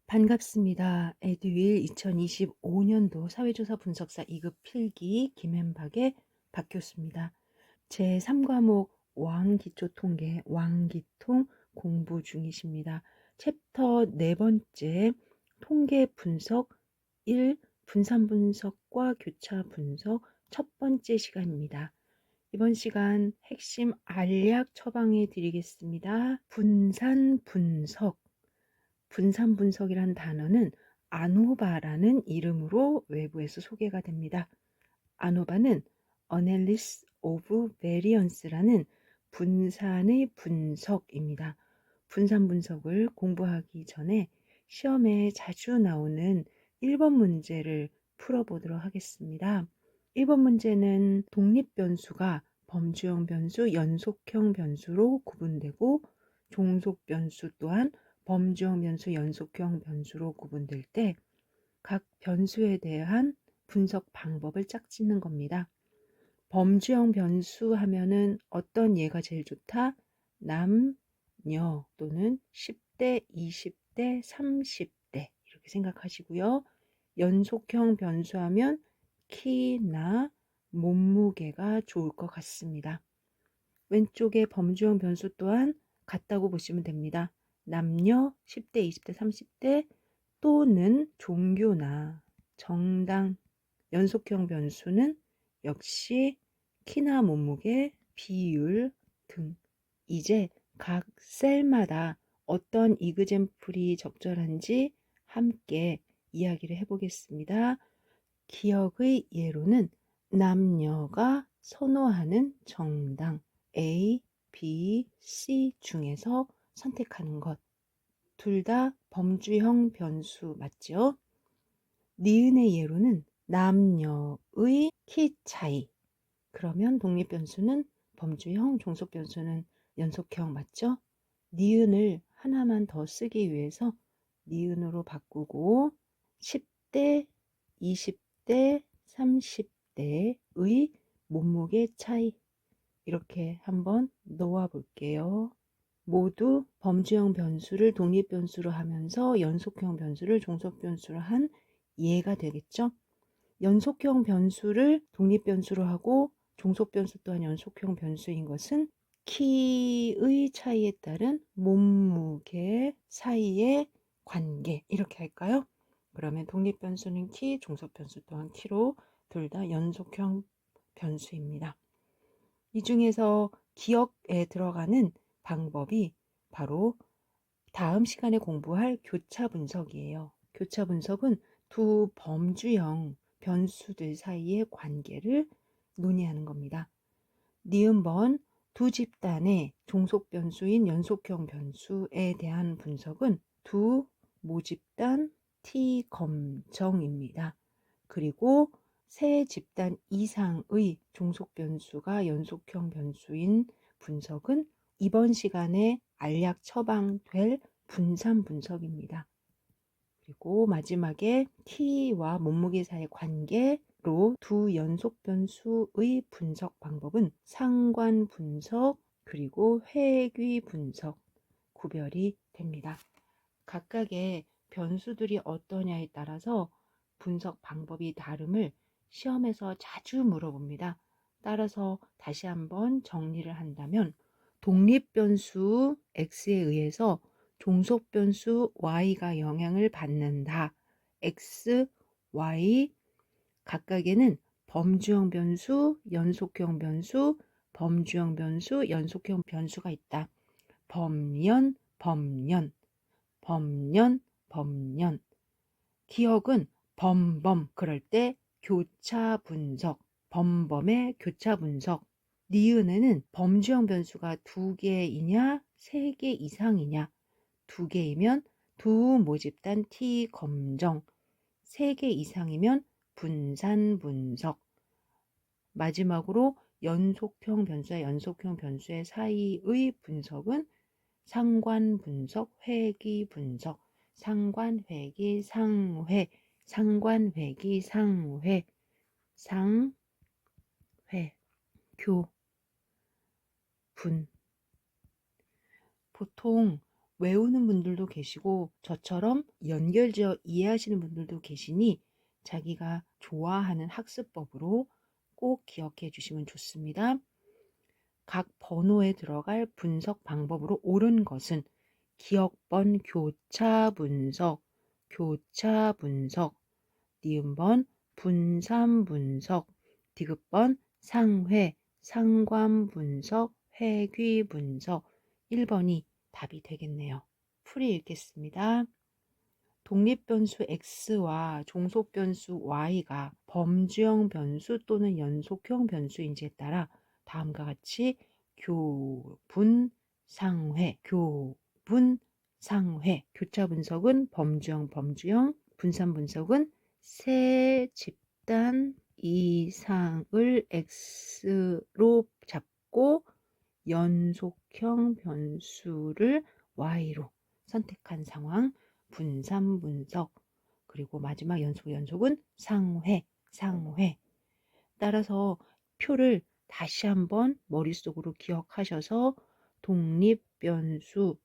반갑습니다. 에듀윌 2025년도 사회조사 분석사 2급 필기 김앤박의 박교수입니다. 제3과목 왕기초통계 왕기통 공부 중이십니다. 챕터 네 번째 통계 분석 1 분산 분석과 교차 분석 첫 번째 시간입니다. 이번 시간 핵심 알약 처방해 드리겠습니다. 분산 분석. 분산 분석이란 단어는 아노바라는 이름으로 외부에서 소개가 됩니다. 아노바는 Analysis of Variance라는 분산의 분석입니다. 분산 분석을 공부하기 전에 시험에 자주 나오는 1번 문제를 풀어보도록 하겠습니다. 1번 문제는 독립변수가 범주형 변수, 연속형 변수로 구분되고 종속 변수 또한 범주형 변수, 연속형 변수로 구분될 때 각 변수에 대한 분석 방법을 짝짓는 겁니다. 범주형 변수 하면은 어떤 예가 제일 좋다? 남, 녀 또는 10대, 20대, 30대 이렇게 생각하시고요. 연속형 변수 하면 키나 몸무게가 좋을 것 같습니다. 왼쪽에 범주형 변수 또한 같다고 보시면 됩니다. 남녀 10대, 20대, 30대 또는 종교나 정당. 연속형 변수는 역시 키나 몸무게, 비율 등. 이제 각 셀마다 어떤 이그젠플이 적절한지 함께 이야기를 해보겠습니다. 기억의 예로는 남녀가 선호하는 정당 A, B, C 중에서 선택하는 것. 둘 다 범주형 변수 맞죠? 니은의 예로는 남녀의 키 차이. 그러면 독립변수는 범주형, 종속변수는 연속형 맞죠? 니은을 하나만 더 쓰기 위해서 니은으로 바꾸고 10대, 20대, 30대의 몸무게 차이 이렇게 한번 놓아 볼게요. 모두 범주형 변수를 독립변수로 하면서 연속형 변수를 종속변수로 한 예가 되겠죠. 연속형 변수를 독립변수로 하고 종속변수 또한 연속형 변수인 것은 키의 차이에 따른 몸무게 사이의 관계 이렇게 할까요? 그러면 독립변수는 키, 종속변수 또한 키로 둘 다 연속형 변수입니다. 이 중에서 기억에 들어가는 방법이 바로 다음 시간에 공부할 교차 분석이에요. 교차 분석은 두 범주형 변수들 사이의 관계를 논의하는 겁니다. 니은번 두 집단의 종속 변수인 연속형 변수에 대한 분석은 두 모집단 T 검정입니다. 그리고 세 집단 이상의 종속 변수가 연속형 변수인 분석은 이번 시간에 알약 처방될 분산 분석입니다. 그리고 마지막에 키와 몸무게 사이의 관계로 두 연속 변수의 분석 방법은 상관 분석 그리고 회귀 분석 구별이 됩니다. 각각의 변수들이 어떠냐에 따라서 분석 방법이 다름을 시험에서 자주 물어봅니다. 따라서 다시 한번 정리를 한다면 독립변수 x에 의해서 종속변수 y가 영향을 받는다. x, y 각각에는 범주형 변수, 연속형 변수, 범주형 변수, 연속형 변수가 있다. 범연, 범연, 범연, 범연. 기억은 범범 그럴 때 교차 분석, 범범의 교차 분석. 니은에는 범주형 변수가 2개이냐 3개 이상이냐 2개이면 두 모집단 T 검정 3개 이상이면 분산 분석. 마지막으로 연속형 변수와 연속형 변수의 사이의 분석은 상관 분석, 회귀 분석, 상관, 회귀, 상회, 상관, 회귀, 상회, 상회, 교, 분. 보통 외우는 분들도 계시고 저처럼 연결지어 이해하시는 분들도 계시니 자기가 좋아하는 학습법으로 꼭 기억해 주시면 좋습니다. 각 번호에 들어갈 분석 방법으로 옳은 것은 기억번 교차 분석, 니은번 분산 분석, 디귿번 상회, 상관 분석, 회귀 분석, 1번이 답이 되겠네요. 풀이 읽겠습니다. 독립변수 x와 종속변수 y가 범주형 변수 또는 연속형 변수인지에 따라 다음과 같이 교분상회, 교차 분석은 범주형, 분산 분석은 세 집단 이상을 x로 잡고 연속형 변수를 y로 선택한 상황, 분산 분석, 그리고 마지막 연속은 상회. 따라서 표를 다시 한번 머릿속으로 기억하셔서 독립변수,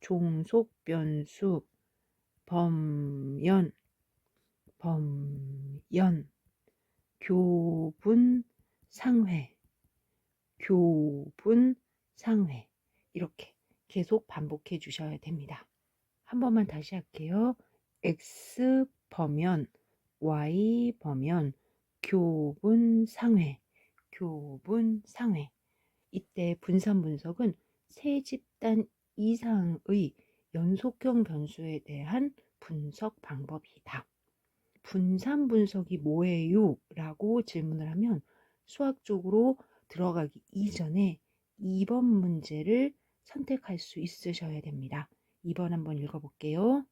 종속변수, 범연, 교분, 상회, 이렇게 계속 반복해 주셔야 됩니다. 한 번만 다시 할게요. X 범연, Y 범연, 교분 상회. 이때 분산 분석은 세 집단 이상의 연속형 변수에 대한 분석 방법이다. 분산 분석이 뭐예요? 라고 질문을 하면 수학적으로 들어가기 이전에 2번 문제를 선택할 수 있으셔야 됩니다. 2번 한번 읽어볼게요.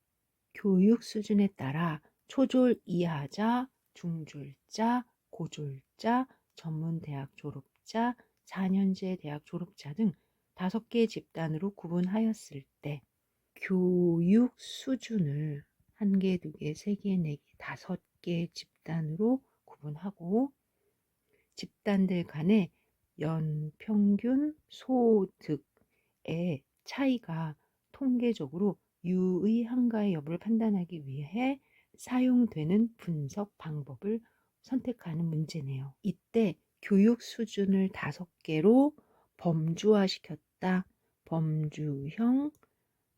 교육 수준에 따라 초졸 이하자, 중졸자, 고졸자, 전문대학 졸업자, 4년제 대학 졸업자 등 5개 집단으로 구분하였을 때 교육 수준을 1개, 2개, 3개, 4개, 5개 집단으로 구분하고 집단들 간의 연평균 소득의 차이가 통계적으로 유의한가의 여부를 판단하기 위해 사용되는 분석 방법을 선택하는 문제네요. 이때 교육 수준을 5개로 범주화시켰다. 범주형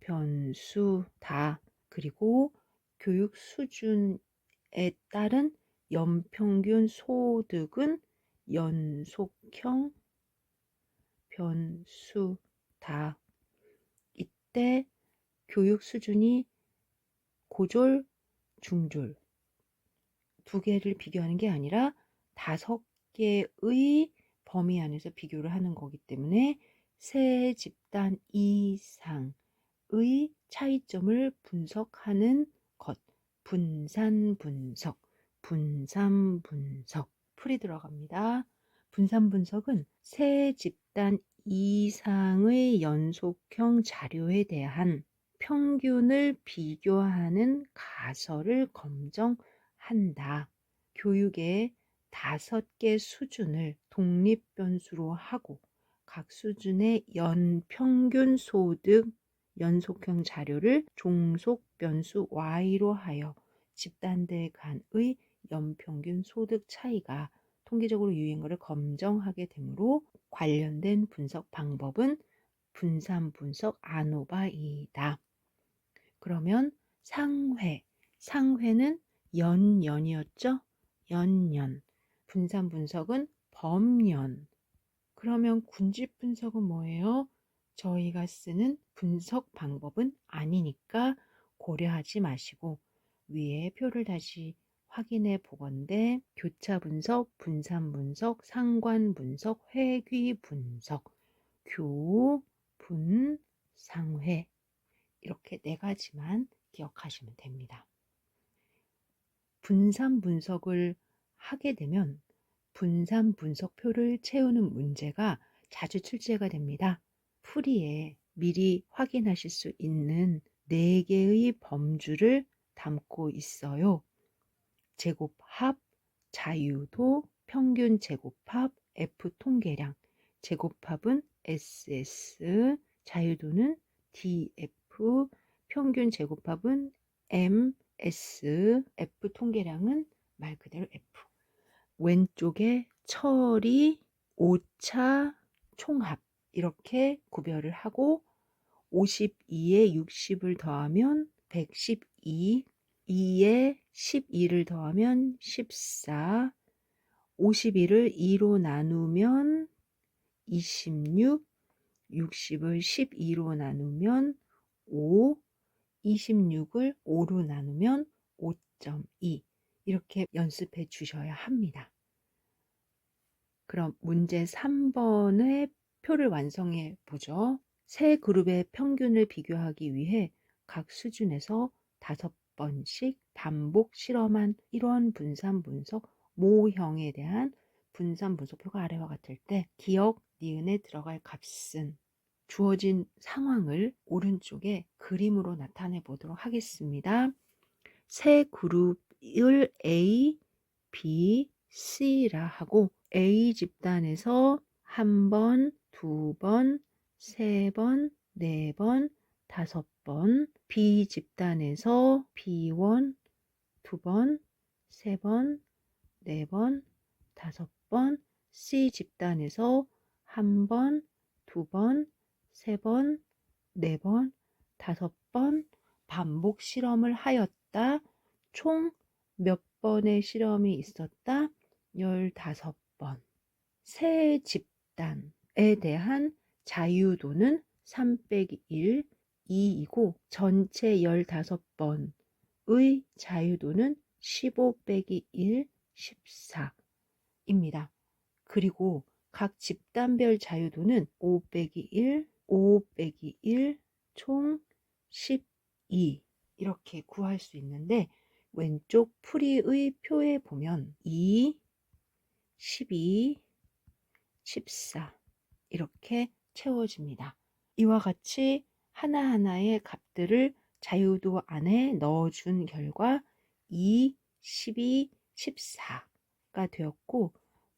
변수다. 그리고 교육 수준에 따른 연평균 소득은 연속형 변수다. 이때 교육 수준이 고졸, 중졸 2개를 비교하는 게 아니라 5개의 범위 안에서 비교를 하는 거기 때문에 세 집단 이상의 차이점을 분석하는 것, 분산 분석. 풀이 들어갑니다. 분산 분석은 세 집단 이상의 연속형 자료에 대한 평균을 비교하는 가설을 검증한다. 교육의 5개 수준을 독립변수로 하고 각 수준의 연평균 소득 연속형 자료를 종속변수 y로 하여 집단들 간의 연평균 소득 차이가 통계적으로 유의한 것을 검증하게 되므로 관련된 분석 방법은 분산 분석 아노바이다. 그러면 상회는 연이었죠? 연년. 분산 분석은 범연. 그러면 군집 분석은 뭐예요? 저희가 쓰는 분석 방법은 아니니까 고려하지 마시고 위에 표를 다시 확인해 보건대 교차 분석, 분산 분석, 상관 분석, 회귀 분석, 교, 분, 상회 이렇게 4가지만 기억하시면 됩니다. 분산 분석을 하게 되면 분산 분석표를 채우는 문제가 자주 출제가 됩니다. 풀이에 미리 확인하실 수 있는 4개의 범주를 담고 있어요. 제곱합, 자유도, 평균 제곱합, F 통계량. 제곱합은 SS, 자유도는 DF, F, 평균 제곱합은 M, S, F 통계량은 말 그대로 F. 왼쪽에 처리, 오차, 총합 이렇게 구별을 하고 52에 60을 더하면 112, 2에 12를 더하면 14, 51을 2로 나누면 26, 60을 12로 나누면 5, 26을 5로 나누면 5.2 이렇게 연습해 주셔야 합니다. 그럼 문제 3번의 표를 완성해 보죠. 세 그룹의 평균을 비교하기 위해 각 수준에서 5번씩 반복 실험한 1원 분산 분석 모형에 대한 분산 분석표가 아래와 같을 때 기억, 니은에 들어갈 값은 주어진 상황을 오른쪽에 그림으로 나타내 보도록 하겠습니다. 세 그룹을 A, B, C라 하고 A 집단에서 1번, 2번, 3번, 4번, 5번, B 집단에서 B1, 2번, 3번, 4번, 5번, C 집단에서 1번, 2번, 3번, 4번, 5번 반복 실험을 하였다. 총 몇 번의 실험이 있었다? 15번. 세 집단에 대한 자유도는 3 빼기 1, 2이고 전체 15번의 자유도는 15 빼기 1, 14입니다. 그리고 각 집단별 자유도는 5 빼기 1, 5 빼기 1, 총 12 이렇게 구할 수 있는데 왼쪽 풀이의 표에 보면 2, 12, 14 이렇게 채워집니다. 이와 같이 하나하나의 값들을 자유도 안에 넣어준 결과 2, 12, 14가 되었고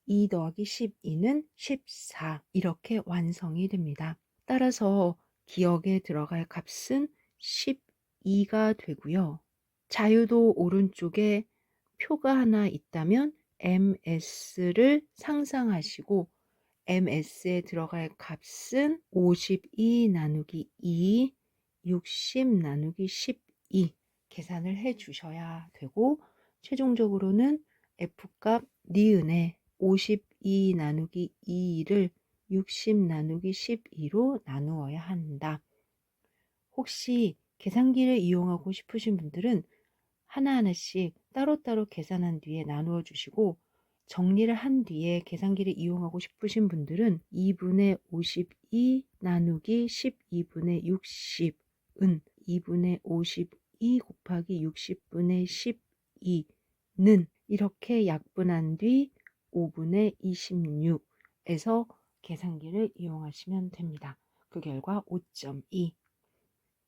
2 더하기 12는 14 이렇게 완성이 됩니다. 따라서 기억에 들어갈 값은 12가 되고요. 자유도 오른쪽에 표가 하나 있다면 MS를 상상하시고 MS에 들어갈 값은 52 나누기 2, 60 나누기 12 계산을 해 주셔야 되고 최종적으로는 F값 니은에 52 나누기 2를 60 나누기 12로 나누어야 한다. 혹시 계산기를 이용하고 싶으신 분들은 하나하나씩 따로따로 계산한 뒤에 나누어 주시고 정리를 한 뒤에 계산기를 이용하고 싶으신 분들은 2분의 52 나누기 12분의 60은 2분의 52 곱하기 60분의 12는 이렇게 약분한 뒤 5분의 26에서 계산기를 이용하시면 됩니다. 그 결과 5.2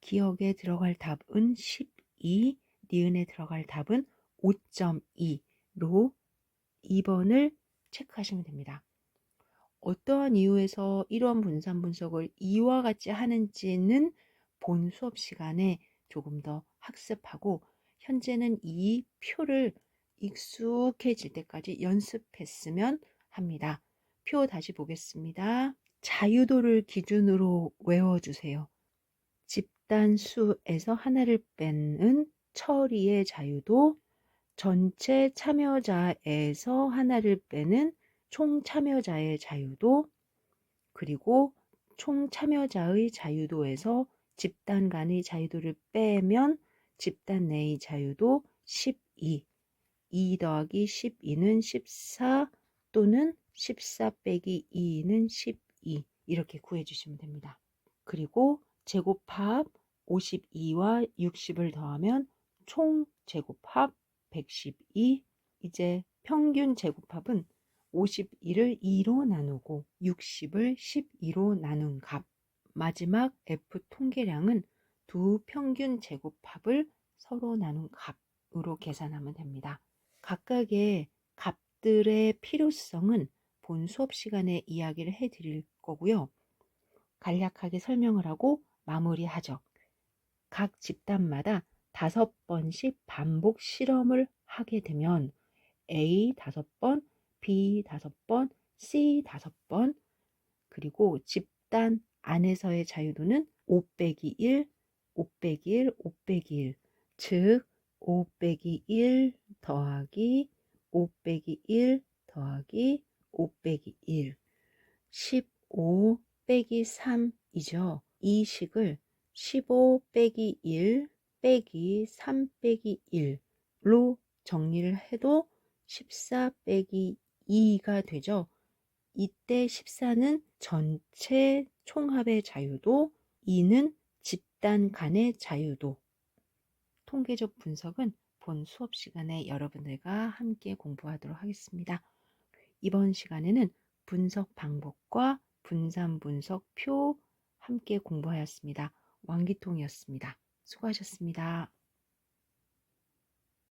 기억에 들어갈 답은 12, 니은에 들어갈 답은 5.2로 2번을 체크하시면 됩니다. 어떠한 이유에서 1원 분산 분석을 이와 같이 하는지는 본 수업 시간에 조금 더 학습하고 현재는 이 표를 익숙해질 때까지 연습했으면 합니다. 표 다시 보겠습니다. 자유도를 기준으로 외워주세요. 집단수에서 하나를 빼는 처리의 자유도, 전체 참여자에서 하나를 빼는 총 참여자의 자유도, 그리고 총 참여자의 자유도에서 집단 간의 자유도를 빼면 집단 내의 자유도 12, 2 더하기 12는 14 또는 14 빼기 2는 12 이렇게 구해주시면 됩니다. 그리고 제곱합 52와 60을 더하면 총 제곱합 112. 이제 평균 제곱합은 51을 2로 나누고 60을 12로 나눈 값. 마지막 F 통계량은 두 평균 제곱합을 서로 나눈 값으로 계산하면 됩니다. 각각의 값들의 필요성은 본 수업 시간에 이야기를 해드릴 거고요. 간략하게 설명을 하고 마무리하죠. 각 집단마다 5번씩 반복 실험을 하게 되면 A 5번, B 5번, C 5번, 그리고 집단 안에서의 자유도는 5 빼기 1, 5 빼기 1, 5 빼기 1, 즉 5 빼기 1 더하기 5 빼기 1 더하기 5 빼기 1, 15 빼기 3이죠. 이 식을 15 빼기 1 빼기 3 빼기 1로 정리를 해도 14 빼기 2가 되죠. 이때 14는 전체 총합의 자유도, 2는 집단 간의 자유도. 통계적 분석은 본 수업 시간에 여러분들과 함께 공부하도록 하겠습니다. 이번 시간에는 분석 방법과 분산 분석표 함께 공부하였습니다. 왕기통이었습니다. 수고하셨습니다.